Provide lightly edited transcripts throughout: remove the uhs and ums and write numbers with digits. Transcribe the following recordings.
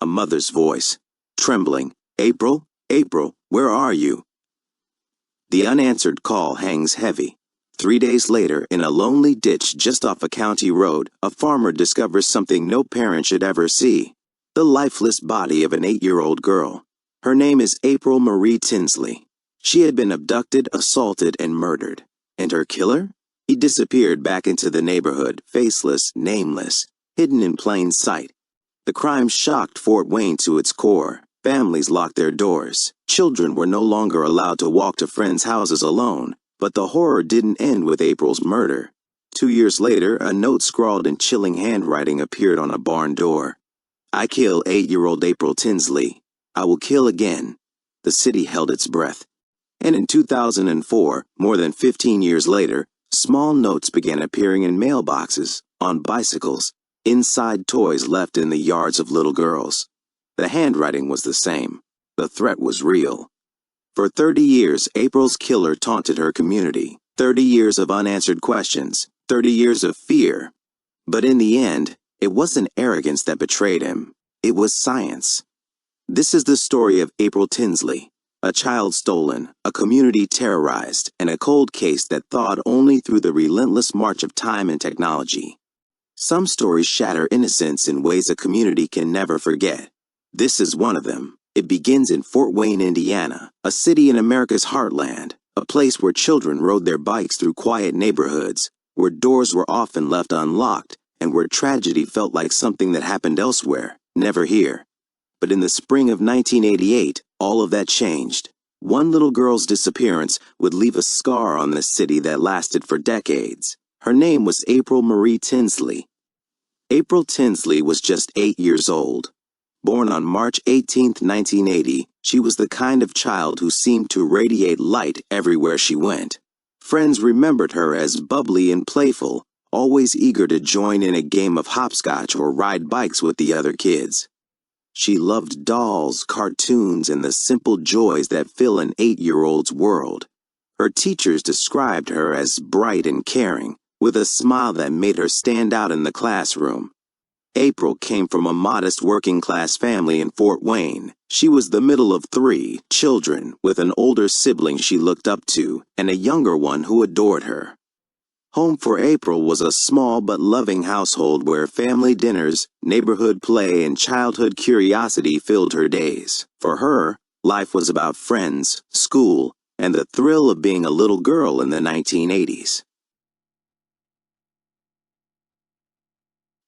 a mother's voice, trembling, "April, April, where are you?" The unanswered call hangs heavy. 3 days later, in a lonely ditch just off a county road, a farmer discovers something no parent should ever see: the lifeless body of an 8-year-old girl. Her name is April Marie Tinsley. She had been abducted, assaulted, and murdered. And her killer? He disappeared back into the neighborhood, faceless, nameless, hidden in plain sight. The crime shocked Fort Wayne to its core. Families locked their doors. Children were no longer allowed to walk to friends' houses alone. But the horror didn't end with April's murder. 2 years later, a note scrawled in chilling handwriting appeared on a barn door. "I kill 8-year-old April Tinsley. I will kill again." The city held its breath. And in 2004, more than 15 years later, small notes began appearing in mailboxes, on bicycles, inside toys left in the yards of little girls. The handwriting was the same. The threat was real. For 30 years, April's killer taunted her community. 30 years of unanswered questions. 30 years of fear. But in the end, it wasn't arrogance that betrayed him. It was science. This is the story of April Tinsley, a child stolen, a community terrorized, and a cold case that thawed only through the relentless march of time and technology. Some stories shatter innocence in ways a community can never forget. This is one of them. It begins in Fort Wayne, Indiana, a city in America's heartland, a place where children rode their bikes through quiet neighborhoods, where doors were often left unlocked, and where tragedy felt like something that happened elsewhere, never here. But in the spring of 1988, all of that changed. One little girl's disappearance would leave a scar on the city that lasted for decades. Her name was April Marie Tinsley. April Tinsley was just 8 years old. Born on March 18, 1980, she was the kind of child who seemed to radiate light everywhere she went. Friends remembered her as bubbly and playful, always eager to join in a game of hopscotch or ride bikes with the other kids. She loved dolls, cartoons, and the simple joys that fill an 8-year-old's world. Her teachers described her as bright and caring, with a smile that made her stand out in the classroom. April came from a modest working-class family in Fort Wayne. She was the middle of 3 children, with an older sibling she looked up to, and a younger one who adored her. Home for April was a small but loving household where family dinners, neighborhood play, and childhood curiosity filled her days. For her, life was about friends, school, and the thrill of being a little girl in the 1980s.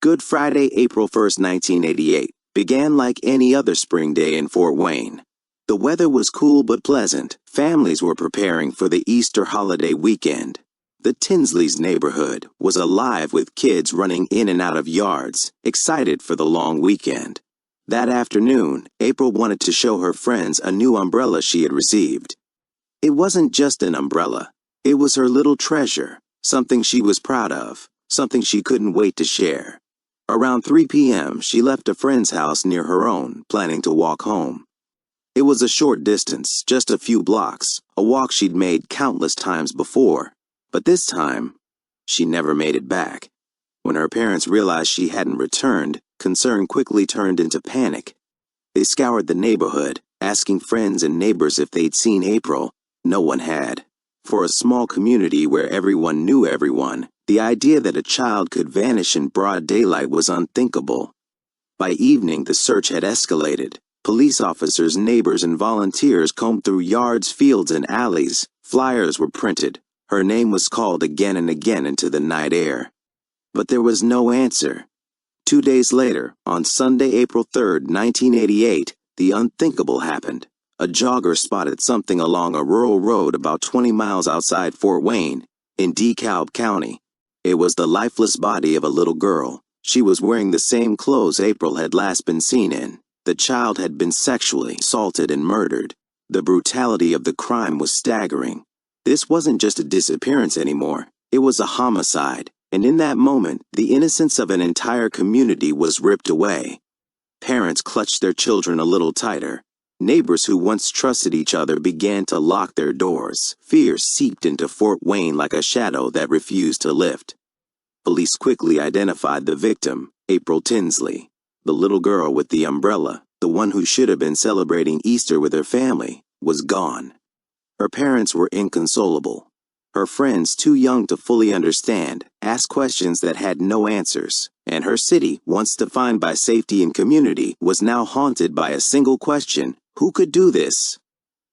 Good Friday, April 1st, 1988, began like any other spring day in Fort Wayne. The weather was cool but pleasant. Families were preparing for the Easter holiday weekend. The Tinsleys' neighborhood was alive with kids running in and out of yards, excited for the long weekend. That afternoon, April wanted to show her friends a new umbrella she had received. It wasn't just an umbrella. It was her little treasure, something she was proud of, something she couldn't wait to share. Around 3 p.m., she left a friend's house near her own, planning to walk home. It was a short distance, just a few blocks, a walk she'd made countless times before. But this time, she never made it back. When her parents realized she hadn't returned, concern quickly turned into panic. They scoured the neighborhood, asking friends and neighbors if they'd seen April. No one had. For a small community where everyone knew everyone, the idea that a child could vanish in broad daylight was unthinkable. By evening, the search had escalated. Police officers, neighbors, and volunteers combed through yards, fields, and alleys. Flyers were printed. Her name was called again and again into the night air. But there was no answer. 2 days later, on Sunday, April 3rd, 1988, the unthinkable happened. A jogger spotted something along a rural road about 20 miles outside Fort Wayne, in DeKalb County. It was the lifeless body of a little girl. She was wearing the same clothes April had last been seen in. The child had been sexually assaulted and murdered. The brutality of the crime was staggering. This wasn't just a disappearance anymore. It was a homicide. And in that moment, the innocence of an entire community was ripped away. Parents clutched their children a little tighter. Neighbors who once trusted each other began to lock their doors. Fear seeped into Fort Wayne like a shadow that refused to lift. Police quickly identified the victim, April Tinsley. The little girl with the umbrella, the one who should have been celebrating Easter with her family, was gone. Her parents were inconsolable. Her friends, too young to fully understand, asked questions that had no answers, and her city, once defined by safety and community, was now haunted by a single question: who could do this?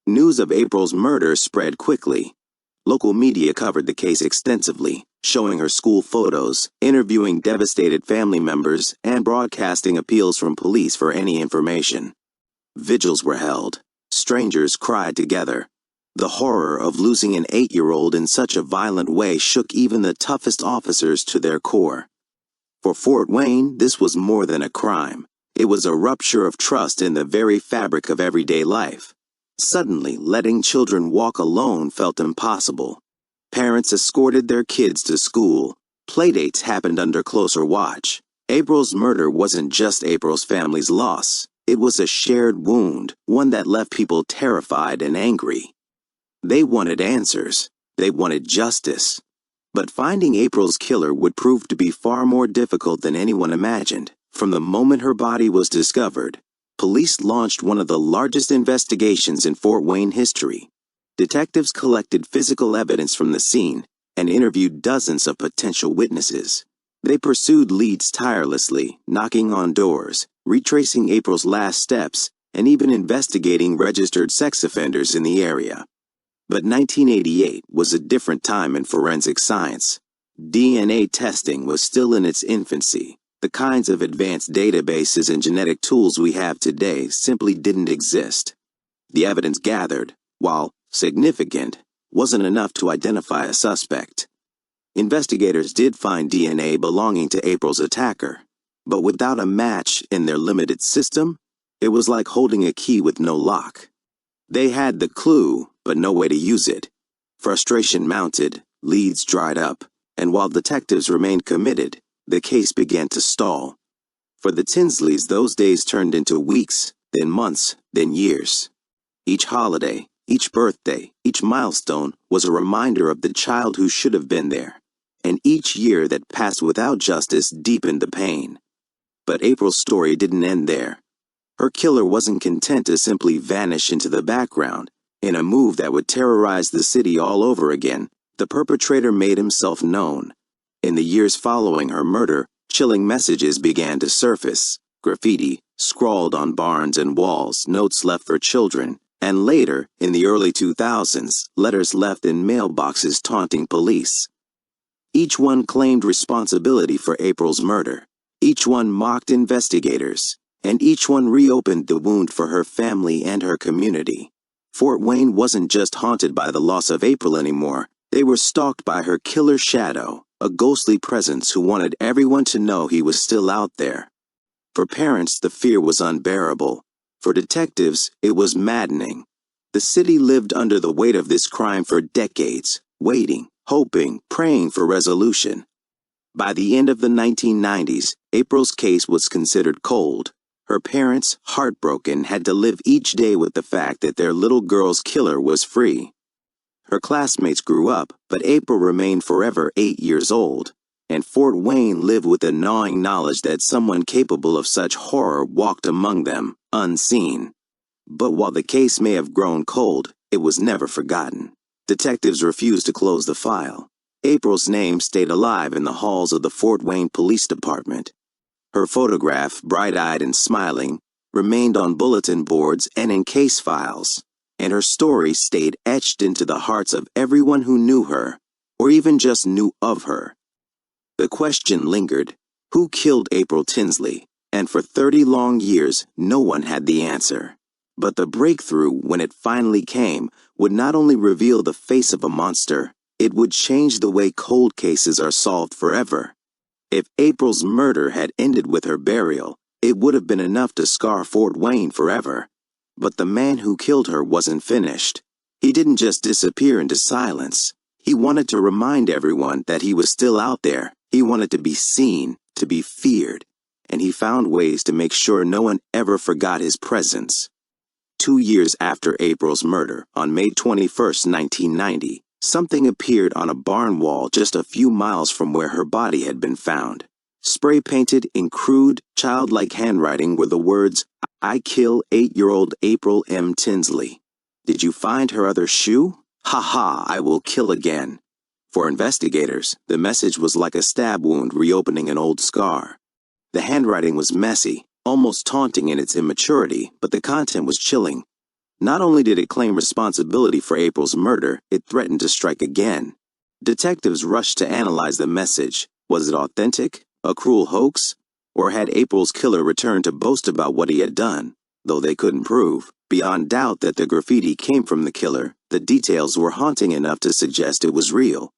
News of April's murder spread quickly. Local media covered the case extensively, showing her school photos, interviewing devastated family members, and broadcasting appeals from police for any information. Vigils were held. Strangers cried together. The horror of losing an 8-year-old in such a violent way shook even the toughest officers to their core. For Fort Wayne, this was more than a crime. It was a rupture of trust in the very fabric of everyday life. Suddenly, letting children walk alone felt impossible. Parents escorted their kids to school. Playdates happened under closer watch. April's murder wasn't just April's family's loss. It was a shared wound, one that left people terrified and angry. They wanted answers. They wanted justice. But finding April's killer would prove to be far more difficult than anyone imagined. From the moment her body was discovered, police launched one of the largest investigations in Fort Wayne history. Detectives collected physical evidence from the scene and interviewed dozens of potential witnesses. They pursued leads tirelessly, knocking on doors, retracing April's last steps, and even investigating registered sex offenders in the area. But 1988 was a different time in forensic science. DNA testing was still in its infancy. The kinds of advanced databases and genetic tools we have today simply didn't exist. The evidence gathered, while significant, wasn't enough to identify a suspect. Investigators did find DNA belonging to April's attacker, but without a match in their limited system, it was like holding a key with no lock. They had the clue, but no way to use it. Frustration mounted, leads dried up, and while detectives remained committed, the case began to stall. For the Tinsleys, those days turned into weeks, then months, then years. Each holiday, each birthday, each milestone was a reminder of the child who should have been there, and each year that passed without justice deepened the pain. But April's story didn't end there. Her killer wasn't content to simply vanish into the background. In a move that would terrorize the city all over again, the perpetrator made himself known. In the years following her murder, chilling messages began to surface. Graffiti, scrawled on barns and walls, notes left for children, and later, in the early 2000s, letters left in mailboxes taunting police. Each one claimed responsibility for April's murder. Each one mocked investigators, and each one reopened the wound for her family and her community. Fort Wayne wasn't just haunted by the loss of April anymore. They were stalked by her killer shadow, a ghostly presence who wanted everyone to know he was still out there. For parents, the fear was unbearable. For detectives, it was maddening. The city lived under the weight of this crime for decades, waiting, hoping, praying for resolution. By the end of the 1990s, April's case was considered cold. Her parents, heartbroken, had to live each day with the fact that their little girl's killer was free. Her classmates grew up, but April remained forever 8 years old, and Fort Wayne lived with the gnawing knowledge that someone capable of such horror walked among them, unseen. But while the case may have grown cold, it was never forgotten. Detectives refused to close the file. April's name stayed alive in the halls of the Fort Wayne Police Department. Her photograph, bright-eyed and smiling, remained on bulletin boards and in case files, and her story stayed etched into the hearts of everyone who knew her, or even just knew of her. The question lingered: who killed April Tinsley? And for 30 long years, no one had the answer. But the breakthrough, when it finally came, would not only reveal the face of a monster, it would change the way cold cases are solved forever. If April's murder had ended with her burial, it would have been enough to scar Fort Wayne forever. But the man who killed her wasn't finished. He didn't just disappear into silence. He wanted to remind everyone that he was still out there. He wanted to be seen, to be feared, and he found ways to make sure no one ever forgot his presence. 2 years after April's murder, on May 21st, 1990, something appeared on a barn wall just a few miles from where her body had been found. Spray-painted in crude, childlike handwriting were the words, "I kill 8-year-old April M. Tinsley. Did you find her other shoe? Ha ha, I will kill again." For investigators, the message was like a stab wound reopening an old scar. The handwriting was messy, almost taunting in its immaturity, but the content was chilling. Not only did it claim responsibility for April's murder, it threatened to strike again. Detectives rushed to analyze the message. Was it authentic, a cruel hoax, or had April's killer returned to boast about what he had done? Though they couldn't prove, beyond doubt, that the graffiti came from the killer, the details were haunting enough to suggest it was real.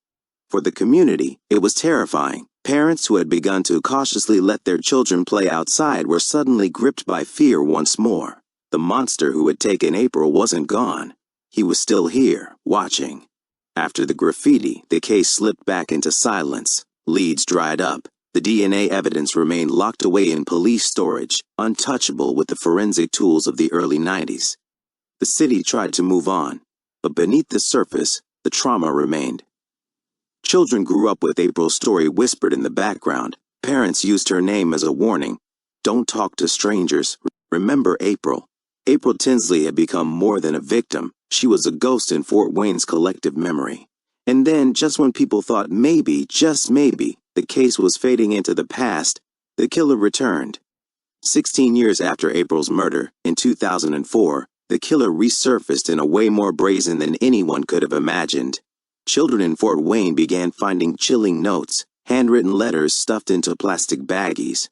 For the community, it was terrifying. Parents who had begun to cautiously let their children play outside were suddenly gripped by fear once more. The monster who had taken April wasn't gone. He was still here, watching. After the graffiti, the case slipped back into silence. Leads dried up. The DNA evidence remained locked away in police storage, untouchable with the forensic tools of the early 90s. The city tried to move on, but beneath the surface, the trauma remained. Children grew up with April's story whispered in the background. Parents used her name as a warning. Don't talk to strangers. Remember April. April Tinsley had become more than a victim. She was a ghost in Fort Wayne's collective memory. And then, just when people thought maybe, just maybe, the case was fading into the past, the killer returned. 16 years after April's murder, in 2004, the killer resurfaced in a way more brazen than anyone could have imagined. Children in Fort Wayne began finding chilling notes, handwritten letters stuffed into plastic baggies.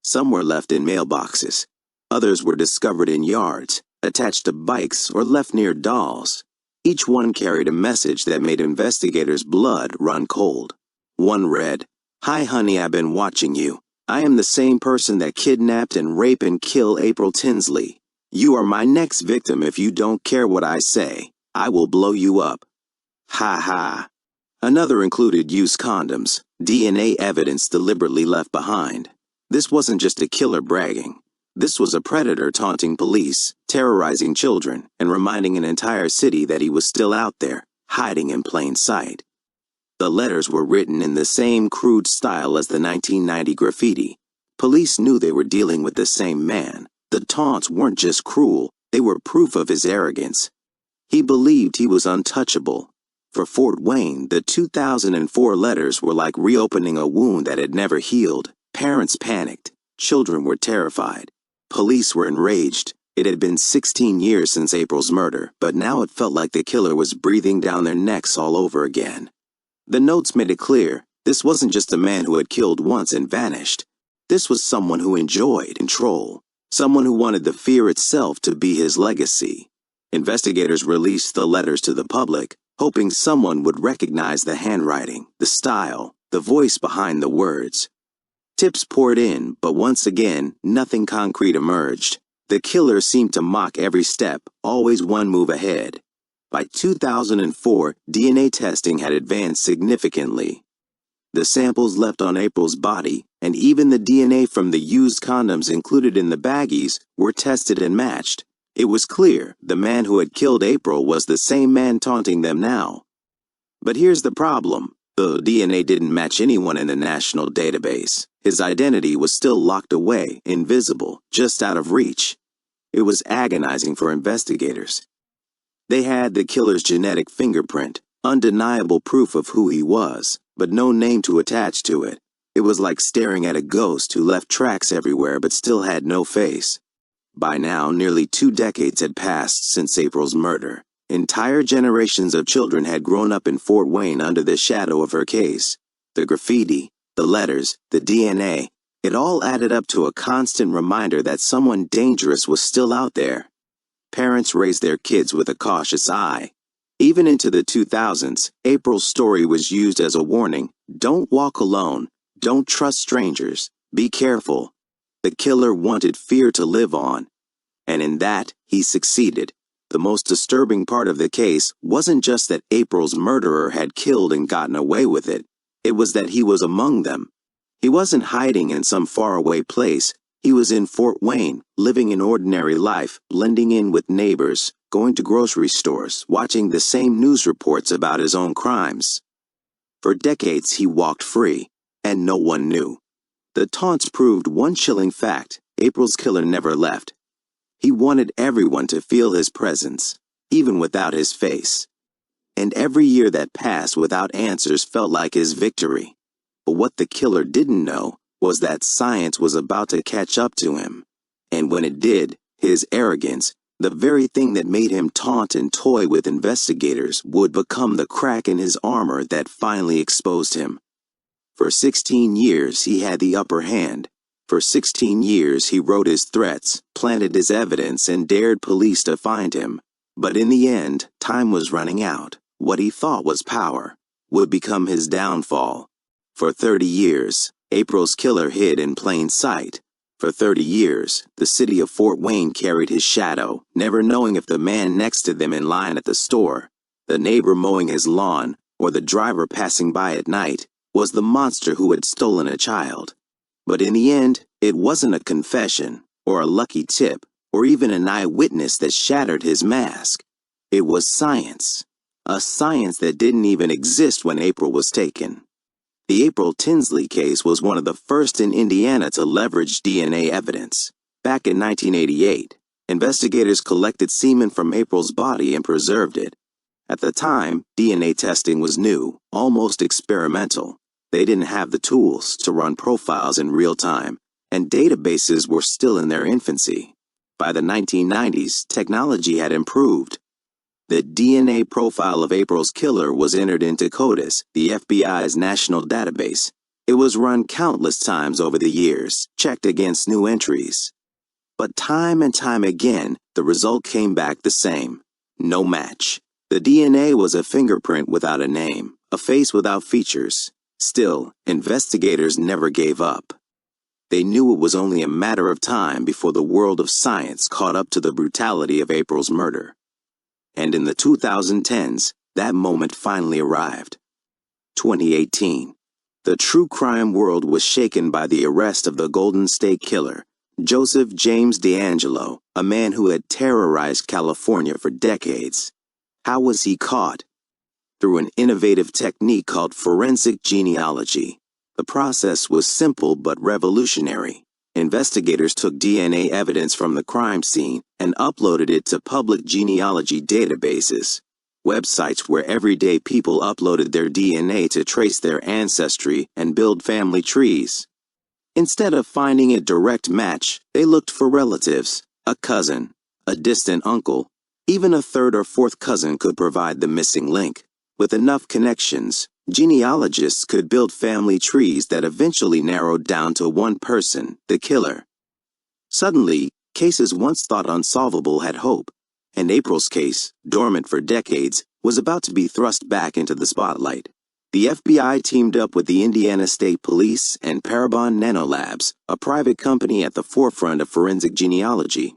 Some were left in mailboxes. Others were discovered in yards, attached to bikes, or left near dolls. Each one carried a message that made investigators' blood run cold. One read, "Hi honey, I've been watching you. I am the same person that kidnapped and raped and killed April Tinsley. You are my next victim if you don't care what I say. I will blow you up. Ha ha." Another included used condoms, DNA evidence deliberately left behind. This wasn't just a killer bragging. This was a predator taunting police, terrorizing children, and reminding an entire city that he was still out there, hiding in plain sight. The letters were written in the same crude style as the 1990 graffiti. Police knew they were dealing with the same man. The taunts weren't just cruel, they were proof of his arrogance. He believed he was untouchable. For Fort Wayne, the 2004 letters were like reopening a wound that had never healed. Parents panicked. Children were terrified. Police were enraged. It had been 16 years since April's murder, but now it felt like the killer was breathing down their necks all over again. The notes made it clear, this wasn't just a man who had killed once and vanished. This was someone who enjoyed control, someone who wanted the fear itself to be his legacy. Investigators released the letters to the public, hoping someone would recognize the handwriting, the style, the voice behind the words. Tips poured in, but once again, nothing concrete emerged. The killer seemed to mock every step, always one move ahead. By 2004, DNA testing had advanced significantly. The samples left on April's body, and even the DNA from the used condoms included in the baggies, were tested and matched. It was clear the man who had killed April was the same man taunting them now. But here's the problem. The DNA didn't match anyone in the national database. His identity was still locked away, invisible, just out of reach. It was agonizing for investigators. They had the killer's genetic fingerprint, undeniable proof of who he was, but no name to attach to it. It was like staring at a ghost who left tracks everywhere but still had no face. By now, nearly 2 decades had passed since April's murder. Entire generations of children had grown up in Fort Wayne under the shadow of her case. The graffiti, the letters, the DNA, it all added up to a constant reminder that someone dangerous was still out there. Parents raised their kids with a cautious eye. Even into the 2000s, April's story was used as a warning. Don't walk alone. Don't trust strangers. Be careful. The killer wanted fear to live on. And in that, he succeeded. The most disturbing part of the case wasn't just that April's murderer had killed and gotten away with it. It was that he was among them. He wasn't hiding in some faraway place. He was in Fort Wayne, living an ordinary life, blending in with neighbors, going to grocery stores, watching the same news reports about his own crimes. For decades he walked free, and no one knew. The taunts proved one chilling fact: April's killer never left. He wanted everyone to feel his presence, even without his face. And every year that passed without answers felt like his victory. But what the killer didn't know was that science was about to catch up to him. And when it did, his arrogance, the very thing that made him taunt and toy with investigators, would become the crack in his armor that finally exposed him. For 16 years, he had the upper hand. For 16 years, he wrote his threats, planted his evidence, and dared police to find him. But in the end, time was running out. What he thought was power would become his downfall. For 30 years, April's killer hid in plain sight. For 30 years, the city of Fort Wayne carried his shadow, never knowing if the man next to them in line at the store, the neighbor mowing his lawn, or the driver passing by at night, was the monster who had stolen a child. But in the end, it wasn't a confession, or a lucky tip, or even an eyewitness that shattered his mask. It was science. A science that didn't even exist when April was taken. The April Tinsley case was one of the first in Indiana to leverage DNA evidence. Back in 1988, investigators collected semen from April's body and preserved it. At the time, DNA testing was new, almost experimental. They didn't have the tools to run profiles in real time, and databases were still in their infancy. By the 1990s, technology had improved. The DNA profile of April's killer was entered into CODIS, the FBI's national database. It was run countless times over the years, checked against new entries. But time and time again, the result came back the same. No match. The DNA was a fingerprint without a name, a face without features. Still, investigators never gave up. They knew it was only a matter of time before the world of science caught up to the brutality of April's murder. And in the 2010s, that moment finally arrived. 2018. The true crime world was shaken by the arrest of the Golden State Killer, Joseph James DeAngelo, a man who had terrorized California for decades. How was he caught? Through an innovative technique called forensic genealogy. The process was simple but revolutionary. Investigators took DNA evidence from the crime scene and uploaded it to public genealogy databases, websites where everyday people uploaded their DNA to trace their ancestry and build family trees. Instead of finding a direct match, they looked for relatives, a cousin, a distant uncle. Even a third or fourth cousin could provide the missing link. With enough connections, genealogists could build family trees that eventually narrowed down to one person, the killer. Suddenly, cases once thought unsolvable had hope, and April's case, dormant for decades, was about to be thrust back into the spotlight. The FBI teamed up with the Indiana State Police and Parabon Nanolabs, a private company at the forefront of forensic genealogy.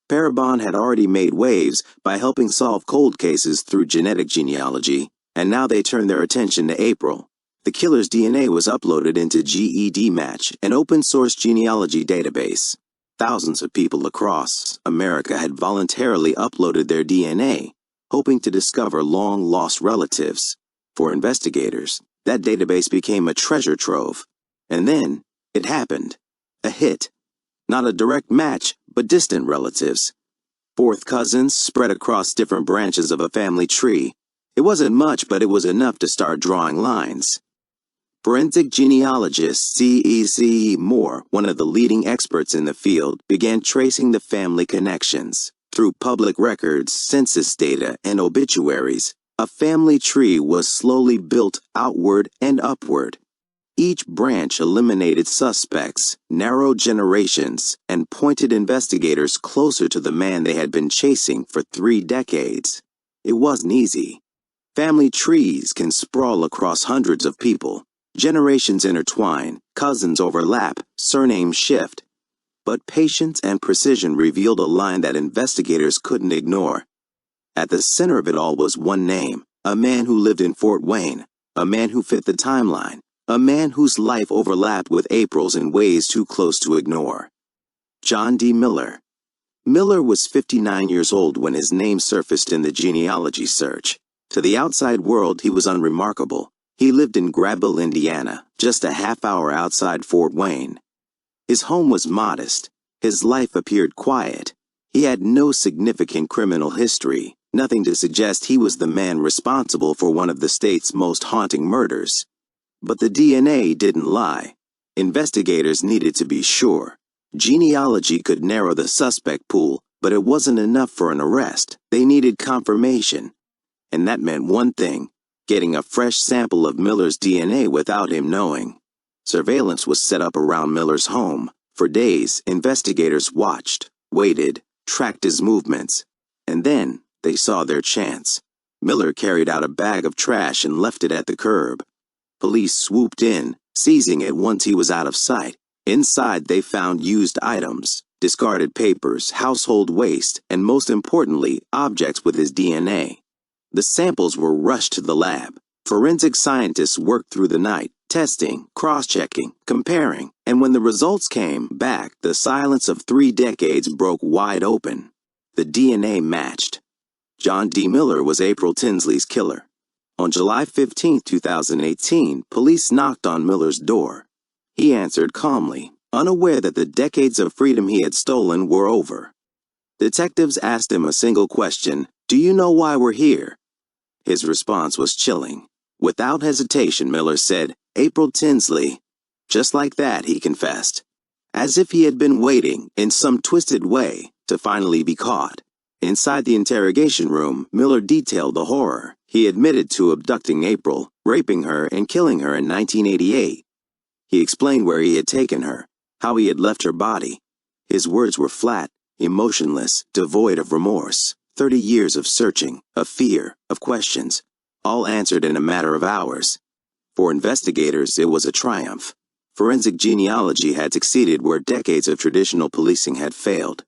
Parabon had already made waves by helping solve cold cases through genetic genealogy, and now they turned their attention to April. The killer's DNA was uploaded into GED Match, an open-source genealogy database. Thousands of people across America had voluntarily uploaded their DNA, hoping to discover long-lost relatives. For investigators, that database became a treasure trove. And then, it happened. A hit. Not a direct match, but distant relatives. Fourth cousins spread across different branches of a family tree. It wasn't much, but it was enough to start drawing lines. Forensic genealogist C.E.C. Moore, one of the leading experts in the field, began tracing the family connections. Through public records, census data, and obituaries, a family tree was slowly built outward and upward. Each branch eliminated suspects, narrowed generations, and pointed investigators closer to the man they had been chasing for 3 decades. It wasn't easy. Family trees can sprawl across hundreds of people. Generations intertwine, cousins overlap, surnames shift. But patience and precision revealed a line that investigators couldn't ignore. At the center of it all was one name, a man who lived in Fort Wayne, a man who fit the timeline, a man whose life overlapped with April's in ways too close to ignore. John D. Miller. Miller was 59 years old when his name surfaced in the genealogy search. To the outside world, he was unremarkable. He lived in Grabble, Indiana, just a half-hour outside Fort Wayne. His home was modest. His life appeared quiet. He had no significant criminal history, nothing to suggest he was the man responsible for one of the state's most haunting murders. But the DNA didn't lie. Investigators needed to be sure. Genealogy could narrow the suspect pool, but it wasn't enough for an arrest. They needed confirmation. And that meant one thing: getting a fresh sample of Miller's DNA without him knowing. Surveillance was set up around Miller's home. For days, investigators watched, waited, tracked his movements. And then, they saw their chance. Miller carried out a bag of trash and left it at the curb. Police swooped in, seizing it once he was out of sight. Inside, they found used items, discarded papers, household waste, and most importantly, objects with his DNA. The samples were rushed to the lab. Forensic scientists worked through the night, testing, cross-checking, comparing, and when the results came back, the silence of 3 decades broke wide open. The DNA matched. John D. Miller was April Tinsley's killer. On July 15, 2018, police knocked on Miller's door. He answered calmly, unaware that the decades of freedom he had stolen were over. Detectives asked him a single question: "Do you know why we're here?" His response was chilling. Without hesitation, Miller said, "April Tinsley." Just like that, he confessed. As if he had been waiting, in some twisted way, to finally be caught. Inside the interrogation room, Miller detailed the horror. He admitted to abducting April, raping her, and killing her in 1988. He explained where he had taken her, how he had left her body. His words were flat, emotionless, devoid of remorse. 30 years of searching, of fear, of questions, all answered in a matter of hours. For investigators, it was a triumph. Forensic genealogy had succeeded where decades of traditional policing had failed.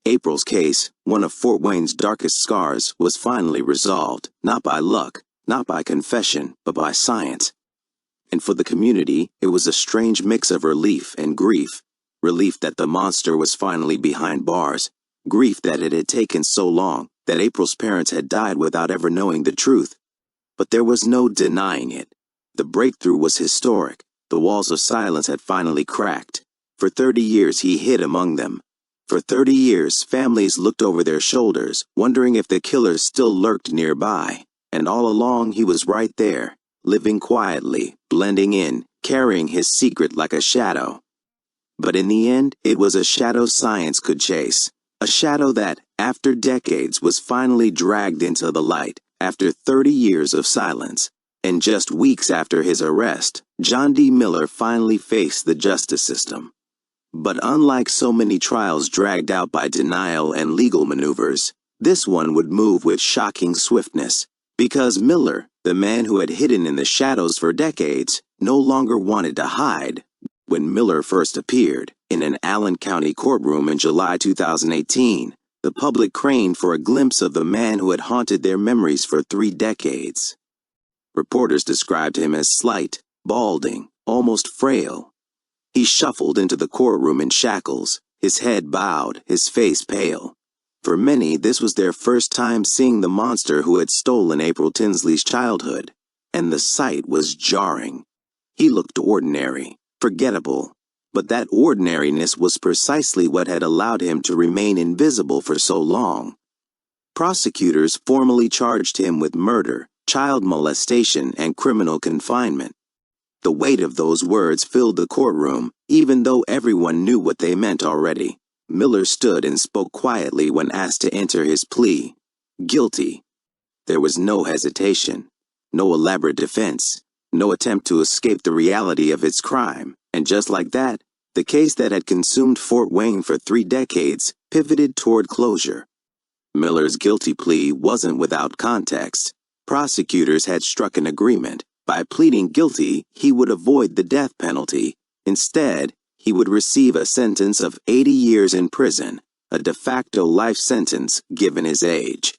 April's case, one of Fort Wayne's darkest scars, was finally resolved, not by luck, not by confession, but by science. And for the community, it was a strange mix of relief and grief. Relief that the monster was finally behind bars. Grief that it had taken so long, that April's parents had died without ever knowing the truth. But there was no denying it. The breakthrough was historic. The walls of silence had finally cracked. For 30 years he hid among them. For 30 years, families looked over their shoulders, wondering if the killer still lurked nearby. And all along he was right there, living quietly, blending in, carrying his secret like a shadow. But in the end, it was a shadow science could chase. A shadow that, after decades, was finally dragged into the light, after 30 years of silence. And just weeks after his arrest, John D. Miller finally faced the justice system. But unlike so many trials dragged out by denial and legal maneuvers, this one would move with shocking swiftness. Because Miller, the man who had hidden in the shadows for decades, no longer wanted to hide. When Miller first appeared in an Allen County courtroom in July 2018, the public craned for a glimpse of the man who had haunted their memories for 3 decades. Reporters described him as slight, balding, almost frail. He shuffled into the courtroom in shackles, his head bowed, his face pale. For many, this was their first time seeing the monster who had stolen April Tinsley's childhood, and the sight was jarring. He looked ordinary, forgettable, but that ordinariness was precisely what had allowed him to remain invisible for so long. Prosecutors formally charged him with murder, child molestation, and criminal confinement. The weight of those words filled the courtroom, even though everyone knew what they meant already. Miller stood and spoke quietly when asked to enter his plea. Guilty. There was no hesitation, no elaborate defense, no attempt to escape the reality of his crime, and just like that, the case that had consumed Fort Wayne for 3 decades pivoted toward closure. Miller's guilty plea wasn't without context. Prosecutors had struck an agreement. By pleading guilty, he would avoid the death penalty. Instead, he would receive a sentence of 80 years in prison, a de facto life sentence given his age.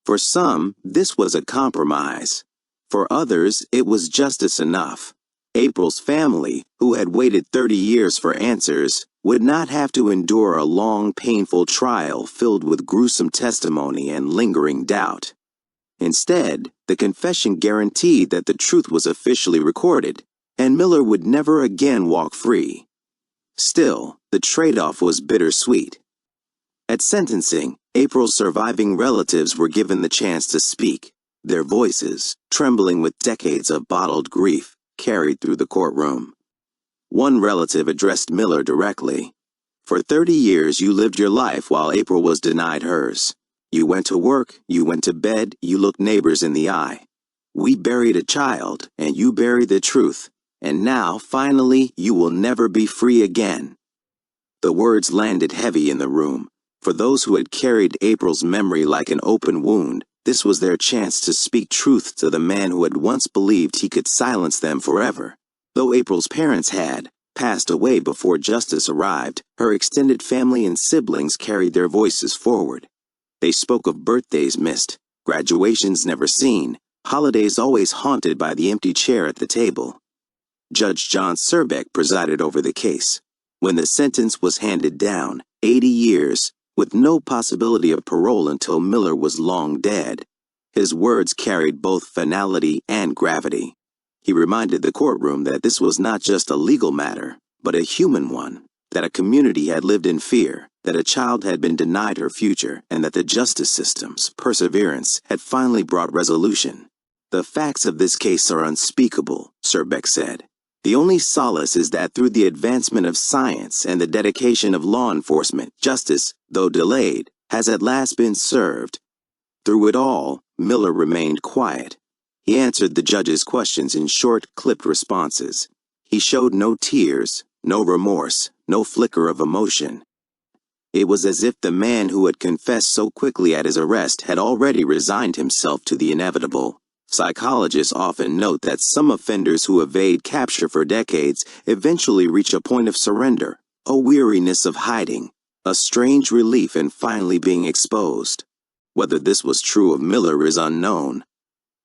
For some, this was a compromise. For others, it was justice enough. April's family, who had waited 30 years for answers, would not have to endure a long, painful trial filled with gruesome testimony and lingering doubt. Instead, the confession guaranteed that the truth was officially recorded, and Miller would never again walk free. Still, the trade-off was bittersweet. At sentencing, April's surviving relatives were given the chance to speak, their voices, trembling with decades of bottled grief, carried through the courtroom. One relative addressed Miller directly. "For 30 years you lived your life while April was denied hers. You went to work, you went to bed, you looked neighbors in the eye. We buried a child, and you buried the truth. And now, finally, you will never be free again." The words landed heavy in the room. For those who had carried April's memory like an open wound, this was their chance to speak truth to the man who had once believed he could silence them forever. Though April's parents had passed away before justice arrived, her extended family and siblings carried their voices forward. They spoke of birthdays missed, graduations never seen, holidays always haunted by the empty chair at the table. Judge John Serbeck presided over the case. When the sentence was handed down, 80 years, with no possibility of parole until Miller was long dead, his words carried both finality and gravity. He reminded the courtroom that this was not just a legal matter, but a human one, that a community had lived in fear, that a child had been denied her future, and that the justice system's perseverance had finally brought resolution. "The facts of this case are unspeakable," Serbeck said. "The only solace is that through the advancement of science and the dedication of law enforcement, justice, though delayed, has at last been served." Through it all, Miller remained quiet. He answered the judge's questions in short, clipped responses. He showed no tears, no remorse, no flicker of emotion. It was as if the man who had confessed so quickly at his arrest had already resigned himself to the inevitable. Psychologists often note that some offenders who evade capture for decades eventually reach a point of surrender, a weariness of hiding, a strange relief in finally being exposed. Whether this was true of Miller is unknown,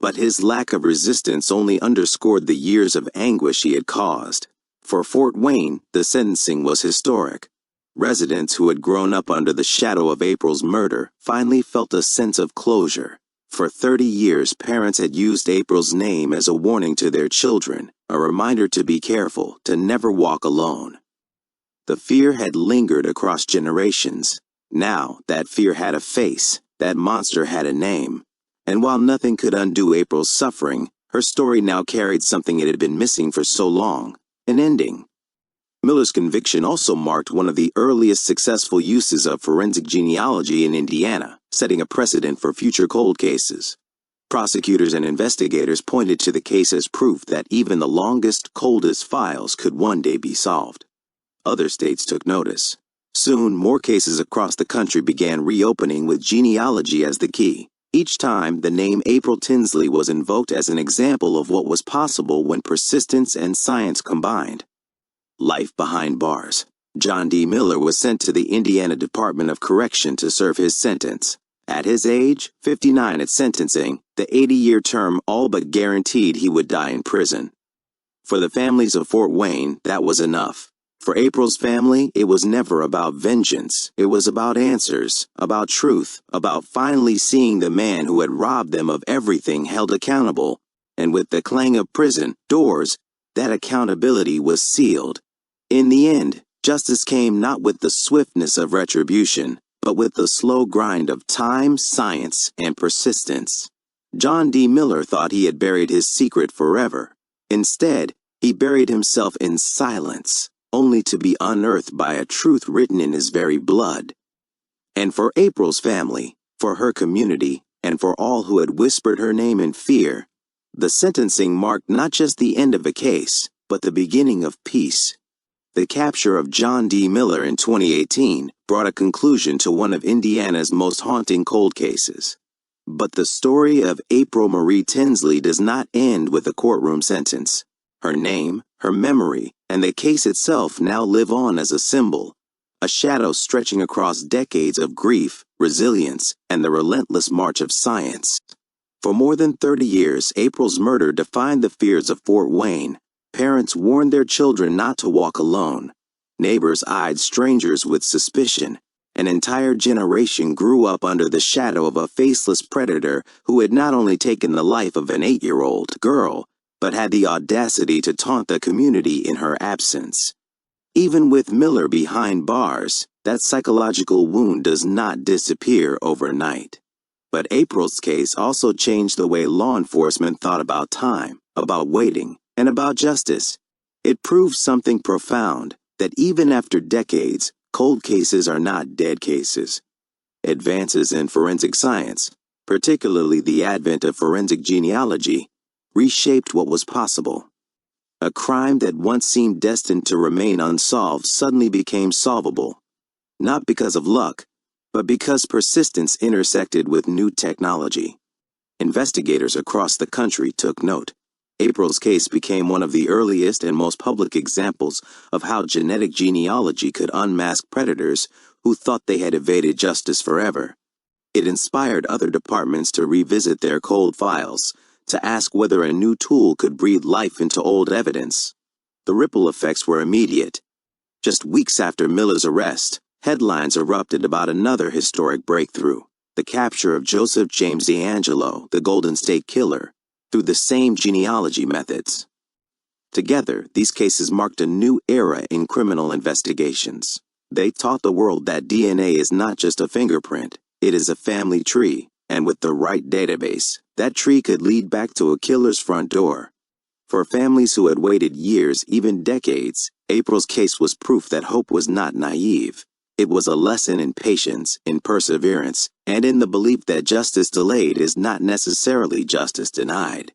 but his lack of resistance only underscored the years of anguish he had caused. For Fort Wayne, the sentencing was historic. Residents who had grown up under the shadow of April's murder finally felt a sense of closure. For 30 years, parents had used April's name as a warning to their children, a reminder to be careful, to never walk alone. The fear had lingered across generations. Now, that fear had a face, that monster had a name. And while nothing could undo April's suffering, her story now carried something it had been missing for so long, an ending. Miller's conviction also marked one of the earliest successful uses of forensic genealogy in Indiana, setting a precedent for future cold cases. Prosecutors and investigators pointed to the case as proof that even the longest, coldest files could one day be solved. Other states took notice. Soon, more cases across the country began reopening with genealogy as the key. Each time, the name April Tinsley was invoked as an example of what was possible when persistence and science combined. Life behind bars. John D. Miller was sent to the Indiana Department of Correction to serve his sentence. At his age, 59 at sentencing, the 80-year term all but guaranteed he would die in prison. For the families of Fort Wayne, that was enough. For April's family, it was never about vengeance. It was about answers, about truth, about finally seeing the man who had robbed them of everything held accountable. And with the clang of prison doors, that accountability was sealed. In the end, justice came not with the swiftness of retribution, but with the slow grind of time, science, and persistence. John D. Miller thought he had buried his secret forever. Instead, he buried himself in silence, only to be unearthed by a truth written in his very blood. And for April's family, for her community, and for all who had whispered her name in fear, the sentencing marked not just the end of a case, but the beginning of peace. The capture of John D. Miller in 2018 brought a conclusion to one of Indiana's most haunting cold cases. But the story of April Marie Tinsley does not end with a courtroom sentence. Her name, her memory, and the case itself now live on as a symbol, a shadow stretching across decades of grief, resilience, and the relentless march of science. For more than 30 years, April's murder defined the fears of Fort Wayne. Parents warned their children not to walk alone. Neighbors eyed strangers with suspicion, An entire generation grew up under the shadow of a faceless predator who had not only taken the life of an 8-year-old girl, but had the audacity to taunt the community in her absence. Even with Miller behind bars, that psychological wound does not disappear overnight. But April's case also changed the way law enforcement thought about time, about waiting, and about justice. It proved something profound, that even after decades, cold cases are not dead cases. Advances in forensic science, particularly the advent of forensic genealogy, reshaped what was possible. A crime that once seemed destined to remain unsolved suddenly became solvable, not because of luck, but because persistence intersected with new technology. Investigators across the country took note. April's case became one of the earliest and most public examples of how genetic genealogy could unmask predators who thought they had evaded justice forever. It inspired other departments to revisit their cold files, to ask whether a new tool could breathe life into old evidence. The ripple effects were immediate. Just weeks after Miller's arrest, headlines erupted about another historic breakthrough: the capture of Joseph James DeAngelo, the Golden State Killer, through the same genealogy methods. Together, these cases marked a new era in criminal investigations. They taught the world that DNA is not just a fingerprint, it is a family tree, and with the right database, that tree could lead back to a killer's front door. For families who had waited years, even decades, April's case was proof that hope was not naive. It was a lesson in patience, in perseverance, and in the belief that justice delayed is not necessarily justice denied.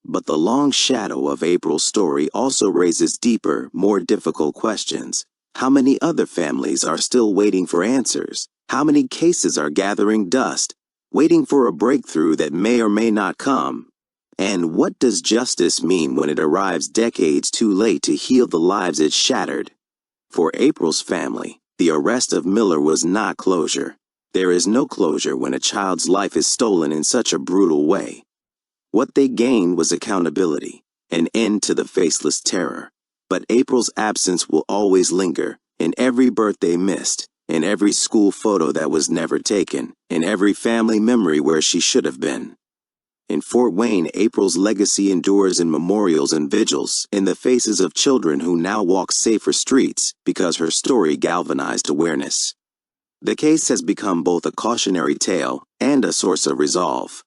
But the long shadow of April's story also raises deeper, more difficult questions. How many other families are still waiting for answers? How many cases are gathering dust, waiting for a breakthrough that may or may not come? And what does justice mean when it arrives decades too late to heal the lives it shattered? For April's family, the arrest of Miller was not closure. There is no closure when a child's life is stolen in such a brutal way. What they gained was accountability, an end to the faceless terror. But April's absence will always linger, in every birthday missed, in every school photo that was never taken, in every family memory where she should have been. In Fort Wayne, April's legacy endures in memorials and vigils, in the faces of children who now walk safer streets because her story galvanized awareness. The case has become both a cautionary tale and a source of resolve.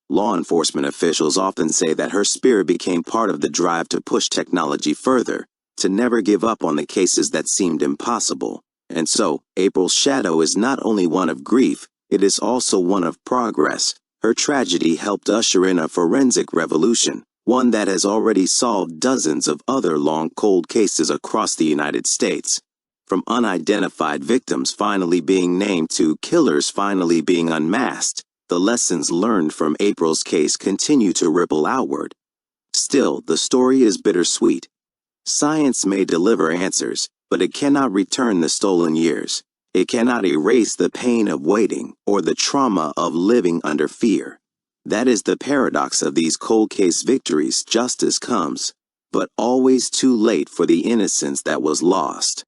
Law enforcement officials often say that her spirit became part of the drive to push technology further, to never give up on the cases that seemed impossible. And so, April's shadow is not only one of grief, it is also one of progress. Her tragedy helped usher in a forensic revolution, one that has already solved dozens of other long cold cases across the United States. From unidentified victims finally being named to killers finally being unmasked, the lessons learned from April's case continue to ripple outward. Still, the story is bittersweet. Science may deliver answers, but it cannot return the stolen years. It cannot erase the pain of waiting or the trauma of living under fear. That is the paradox of these cold case victories. Justice comes, but always too late for the innocence that was lost.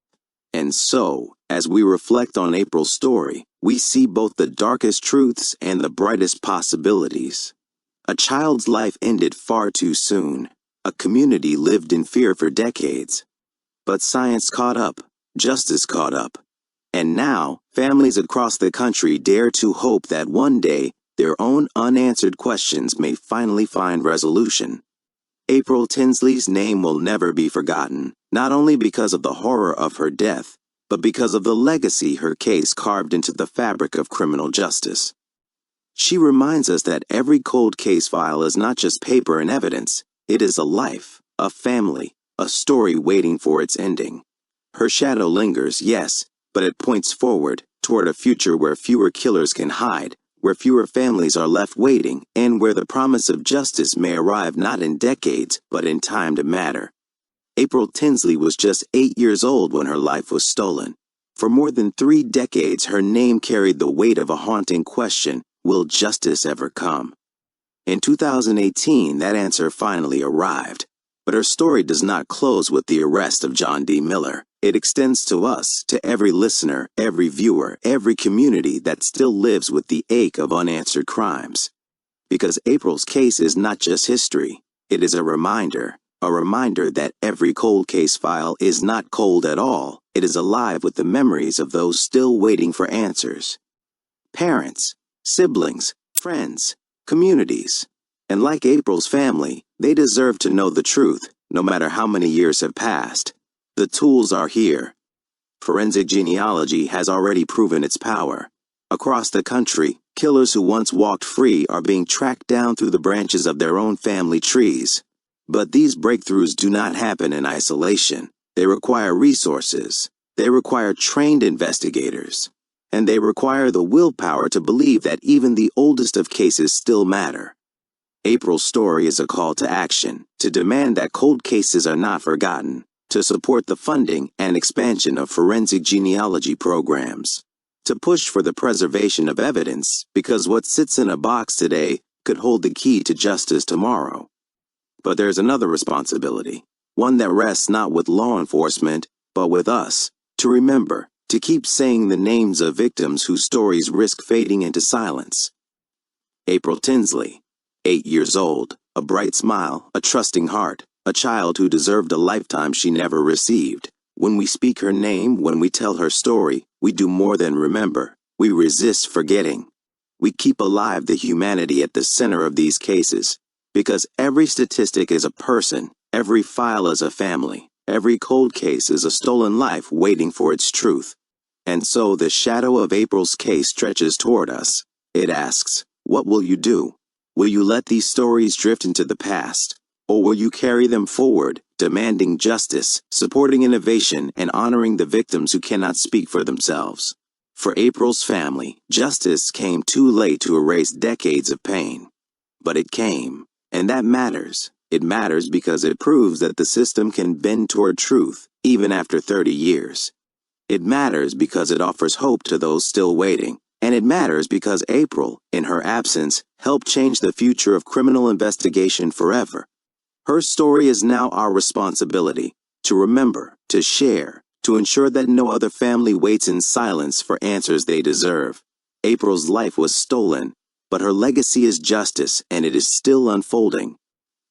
And so, as we reflect on April's story, we see both the darkest truths and the brightest possibilities. A child's life ended far too soon. A community lived in fear for decades. But science caught up, justice caught up. And now, families across the country dare to hope that one day, their own unanswered questions may finally find resolution. April Tinsley's name will never be forgotten, not only because of the horror of her death, but because of the legacy her case carved into the fabric of criminal justice. She reminds us that every cold case file is not just paper and evidence, it is a life, a family, a story waiting for its ending. Her shadow lingers, yes, but it points forward, toward a future where fewer killers can hide, where fewer families are left waiting, and where the promise of justice may arrive not in decades, but in time to matter. April Tinsley was just 8 years old when her life was stolen. For more than 3 decades, her name carried the weight of a haunting question: will justice ever come? In 2018, that answer finally arrived. But her story does not close with the arrest of John D. Miller. It extends to us, to every listener, every viewer, every community that still lives with the ache of unanswered crimes. Because April's case is not just history, it is a reminder that every cold case file is not cold at all. It is alive with the memories of those still waiting for answers. Parents, siblings, friends, communities. And like April's family, they deserve to know the truth, no matter how many years have passed. The tools are here. Forensic genealogy has already proven its power. Across the country, killers who once walked free are being tracked down through the branches of their own family trees. But these breakthroughs do not happen in isolation. They require resources. They require trained investigators. And they require the willpower to believe that even the oldest of cases still matter. April's story is a call to action, to demand that cold cases are not forgotten, to support the funding and expansion of forensic genealogy programs, to push for the preservation of evidence, because what sits in a box today could hold the key to justice tomorrow. But there's another responsibility, one that rests not with law enforcement, but with us, to remember, to keep saying the names of victims whose stories risk fading into silence. April Tinsley, 8 years old, a bright smile, a trusting heart, a child who deserved a lifetime she never received. When we speak her name, when we tell her story, we do more than remember. We resist forgetting. We keep alive the humanity at the center of these cases. Because every statistic is a person, every file is a family, every cold case is a stolen life waiting for its truth. And so the shadow of April's case stretches toward us. It asks, what will you do? Will you let these stories drift into the past? Or will you carry them forward, demanding justice, supporting innovation, and honoring the victims who cannot speak for themselves? For April's family, justice came too late to erase decades of pain. But it came, and that matters. It matters because it proves that the system can bend toward truth, even after 30 years. It matters because it offers hope to those still waiting. And it matters because April, in her absence, helped change the future of criminal investigation forever. Her story is now our responsibility, to remember, to share, to ensure that no other family waits in silence for answers they deserve. April's life was stolen, but her legacy is justice, and it is still unfolding.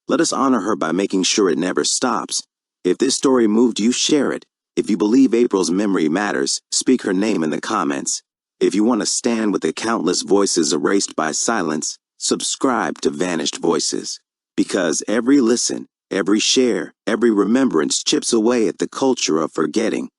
Let us honor her by making sure it never stops. If this story moved you, share it. If you believe April's memory matters, speak her name in the comments. If you want to stand with the countless voices erased by silence, subscribe to Vanished Voices. Because every listen, every share, every remembrance chips away at the culture of forgetting,